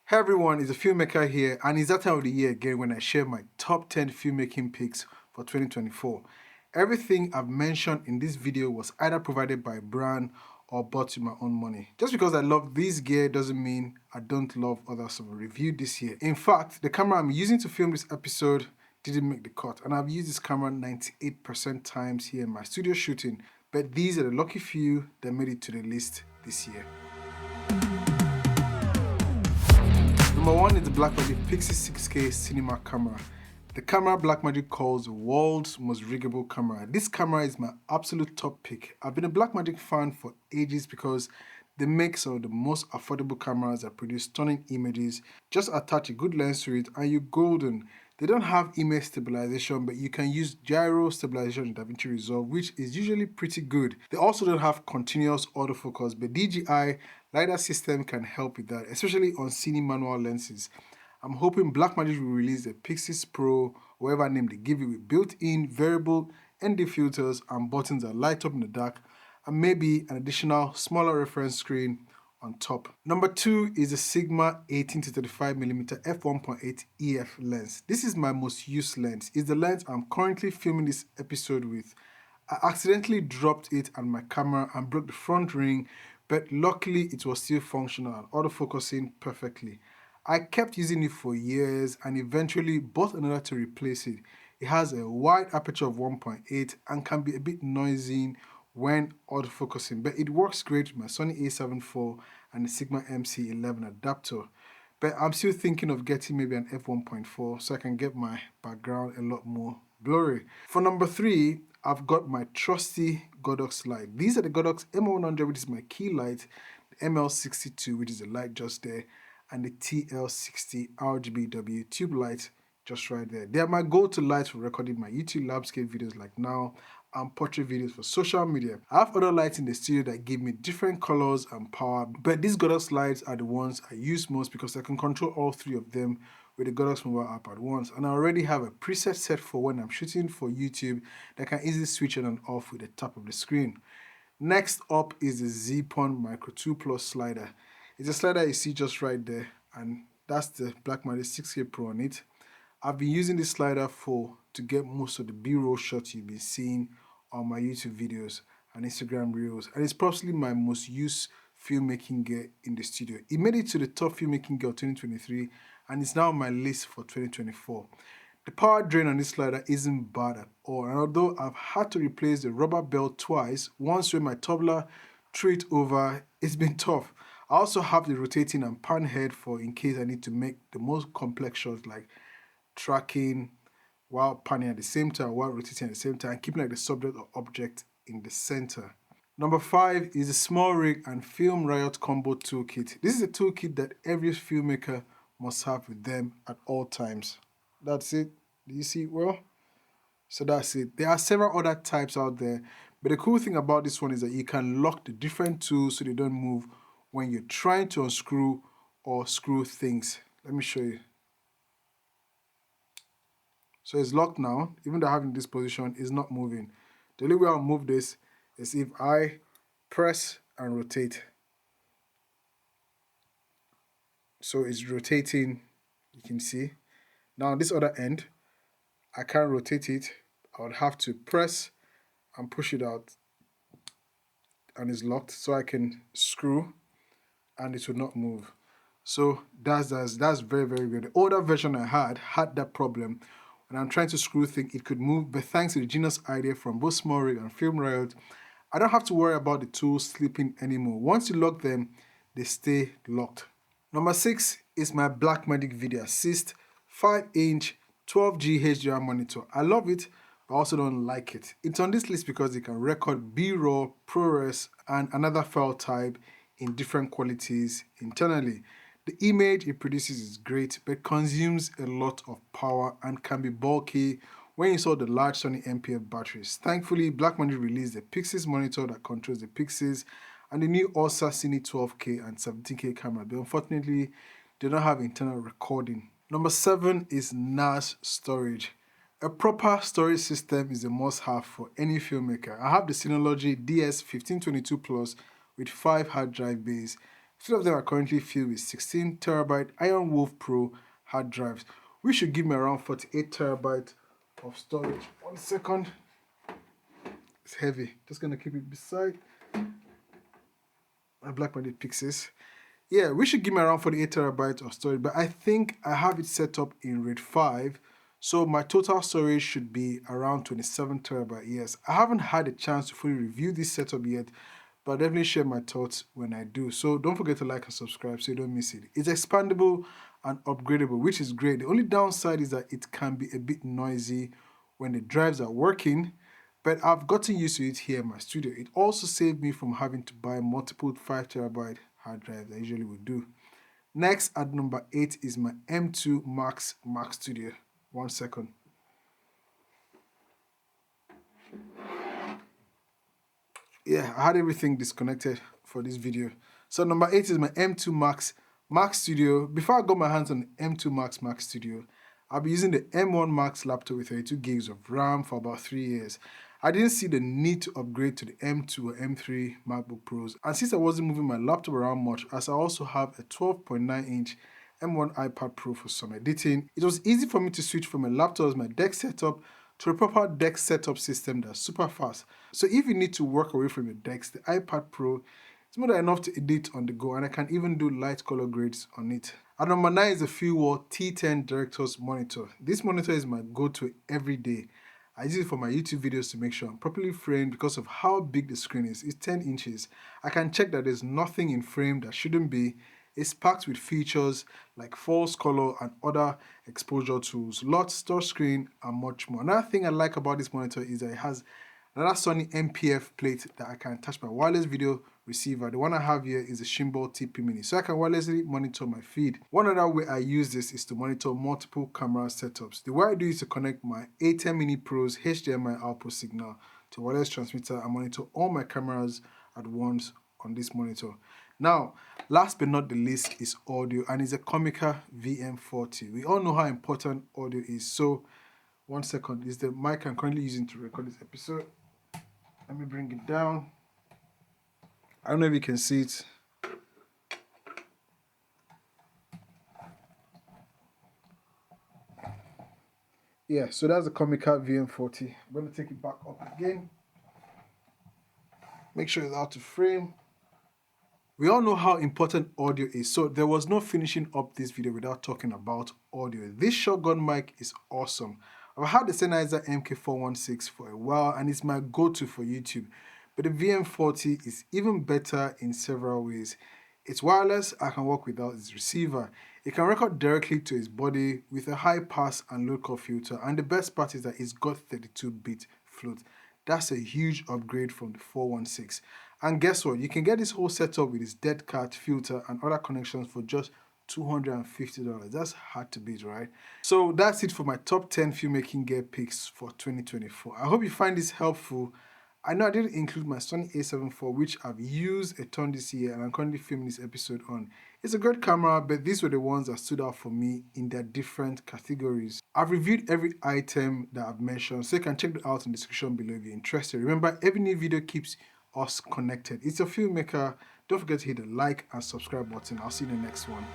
Hey everyone, it's a filmmaker here, and it's that time of the year again when I share my top 10 filmmaking picks for 2024. Everything I've mentioned in this video was either provided by a brand or bought with my own money. Just because I love this gear doesn't mean I don't love others I've reviewed this year. In fact, the camera I'm using to film this episode didn't make the cut, and I've used this camera 98% times here in my studio shooting, but these are the lucky few that made it to the list this year. Number one is the Blackmagic Pixie 6K cinema camera. The camera Blackmagic calls the world's most riggable camera. This camera is my absolute top pick. I've been a Blackmagic fan for ages because they make some of the most affordable cameras that produce stunning images. Just attach a good lens to it and you're golden. They don't have image stabilization, but you can use gyro stabilization in DaVinci Resolve, which is usually pretty good. They also don't have continuous autofocus, but DJI LiDAR system can help with that, especially on cine manual lenses. I'm hoping Blackmagic will release the Pixis Pro, whatever name they give it, with built-in variable ND filters and buttons that light up in the dark, and maybe an additional smaller reference screen on top. Number two is the Sigma 18-35mm f1.8 EF lens. This is my most used lens. It's the lens I'm currently filming this episode with. I accidentally dropped it on my camera and broke the front ring, but luckily it was still functional and autofocusing perfectly. I kept using it for years and eventually bought another to replace it. It has a wide aperture of 1.8 and can be a bit noisy when autofocusing, but it works great with my Sony a7 IV and the Sigma MC11 adapter. But I'm still thinking of getting maybe an f1.4 so I can get my background a lot more blurry. For number three, I've got my trusty Godox light. These are the Godox M100, which is my key light, the ML62, which is the light just there, and the TL60 RGBW tube light just right there. They are my go-to lights for recording my YouTube landscape videos like now and portrait videos for social media. I have other lights in the studio that give me different colors and power, but these Godox lights are the ones I use most because I can control all three of them with the Godox mobile app at once, and I already have a preset set for when I'm shooting for YouTube that can easily switch on and off with the tap of the screen. Next up is the 𝐳 Micro 2 Plus slider. It's a slider you see just right there, and that's the Blackmagic 6K Pro on it. I've been using this slider to get most of the B-roll shots you've been seeing on my YouTube videos and Instagram reels, and it's probably my most used filmmaking gear in the studio. It made it to the top filmmaking gear of 2023 and it's now on my list for 2024. The power drain on this slider isn't bad at all, and although I've had to replace the rubber belt twice, once when my toddler threw it over, it's been tough. I also have the rotating and pan head for in case I need to make the most complex shots like tracking while panning at the same time, while rotating at the same time, keeping like the subject or object in the center. Number five is the Small Rig and Film Riot Combo Toolkit. This is a toolkit that every filmmaker must have with them at all times. That's it. Do you see it well? So that's it. There are several other types out there, but the cool thing about this one is that you can lock the different tools so they don't move when you're trying to unscrew or screw things. Let me show you. So it's locked now. Even though having this position is not moving. The only way I'll move this is if I press and rotate. So it's rotating, you can see. Now this other end, I can't rotate it. I would have to press and push it out, and it's locked, so I can screw and it will not move. So that's very, very good. The older version I had that problem. When I'm trying to screw things, it could move, but thanks to the genius idea from both Small Rig and Film Riot, I don't have to worry about the tools slipping anymore. Once you lock them, they stay locked. Number six is my Blackmagic Video Assist 5-inch 12G HDR monitor. I love it, but I also don't like it. It's on this list because it can record B-roll, ProRes, and another file type in different qualities internally. The image it produces is great, but consumes a lot of power and can be bulky when you install the large Sony NPF batteries. Thankfully, Blackmagic released the Pixis monitor that controls the Pixis and the new Ursa Cine 12K and 17K camera, but unfortunately, they don't have internal recording. Number seven is NAS storage. A proper storage system is a must-have for any filmmaker. I have the Synology DS1522 Plus with 5 hard drive bays, Two of them are currently filled with 16 terabyte Iron Wolf Pro hard drives, which should give me around 48 terabyte of storage. 1 second. It's heavy. Just gonna keep it beside my Blackmagic Pixels. Yeah, we should give me around 48 terabytes of storage, but I think I have it set up in RAID 5, so my total storage should be around 27 terabytes. Yes, I haven't had a chance to fully review this setup yet, but I'll definitely share my thoughts when I do. So don't forget to like and subscribe so you don't miss it. It's expandable and upgradable, which is great. The only downside is that it can be a bit noisy when the drives are working, but I've gotten used to it here in my studio. It also saved me from having to buy multiple 5 terabyte hard drives I usually would do. Next, at number 8 is my M2 Max Mac Studio. 1 second. Yeah, I had everything disconnected for this video. So number 8 is my M2 Max Mac Studio. Before I got my hands on the M2 Max Mac Studio, I'll be using the M1 Max laptop with 32 gigs of RAM for about 3 years. I didn't see the need to upgrade to the M2 or M3 MacBook Pros, and since I wasn't moving my laptop around much, as I also have a 12.9-inch M1 iPad Pro for some editing, it was easy for me to switch from a laptop as my deck setup to a proper deck setup system that's super fast. So if you need to work away from your decks, the iPad Pro is more than enough to edit on the go, and I can even do light color grades on it. At number 9 is the Feelworld T10 Director's Monitor. This monitor is my go-to every day. I use it for my YouTube videos to make sure I'm properly framed because of how big the screen is. It's 10 inches. I can check that there's nothing in frame that shouldn't be. It's packed with features like false color and other exposure tools, lots, touch screen, and much more. Another thing I like about this monitor is that it has another Sony MPF plate that I can attach my wireless video receiver. The one I have here is a Shimbo TP Mini, so I can wirelessly monitor my feed. One other way I use this is to monitor multiple camera setups. The way I do is to connect my A10 Mini Pro's HDMI output signal to a wireless transmitter and monitor all my cameras at once on this monitor. Now, last but not the least is audio, and it's a Comica VM40. We all know how important audio is, so 1 second, is the mic I'm currently using to record this episode. Let me bring it down. I don't know if you can see it. Yeah, so that's the Comica VM40. I'm going to take it back up again. Make sure it's out of frame. We all know how important audio is, so there was no finishing up this video without talking about audio. This shotgun mic is awesome. I've had the Sennheiser MK416 for a while and it's my go-to for YouTube, but the VM40 is even better in several ways. It's wireless, I can work without its receiver. It can record directly to its body with a high pass and low cut filter, and the best part is that it's got 32-bit float. That's a huge upgrade from the 416. And guess what? You can get this whole setup with its dead cat filter and other connections for just $250. That's hard to beat, right? So that's it for my top 10 filmmaking gear picks for 2024. I hope you find this helpful. I know I didn't include my Sony a7 IV, which I've used a ton this year and I'm currently filming this episode on. It's a great camera, but these were the ones that stood out for me in their different categories. I've reviewed every item that I've mentioned, so you can check it out in the description below if you're interested. Remember, every new video keeps us connected. It's a filmmaker. Don't forget to hit the like and subscribe button. I'll see you in the next one.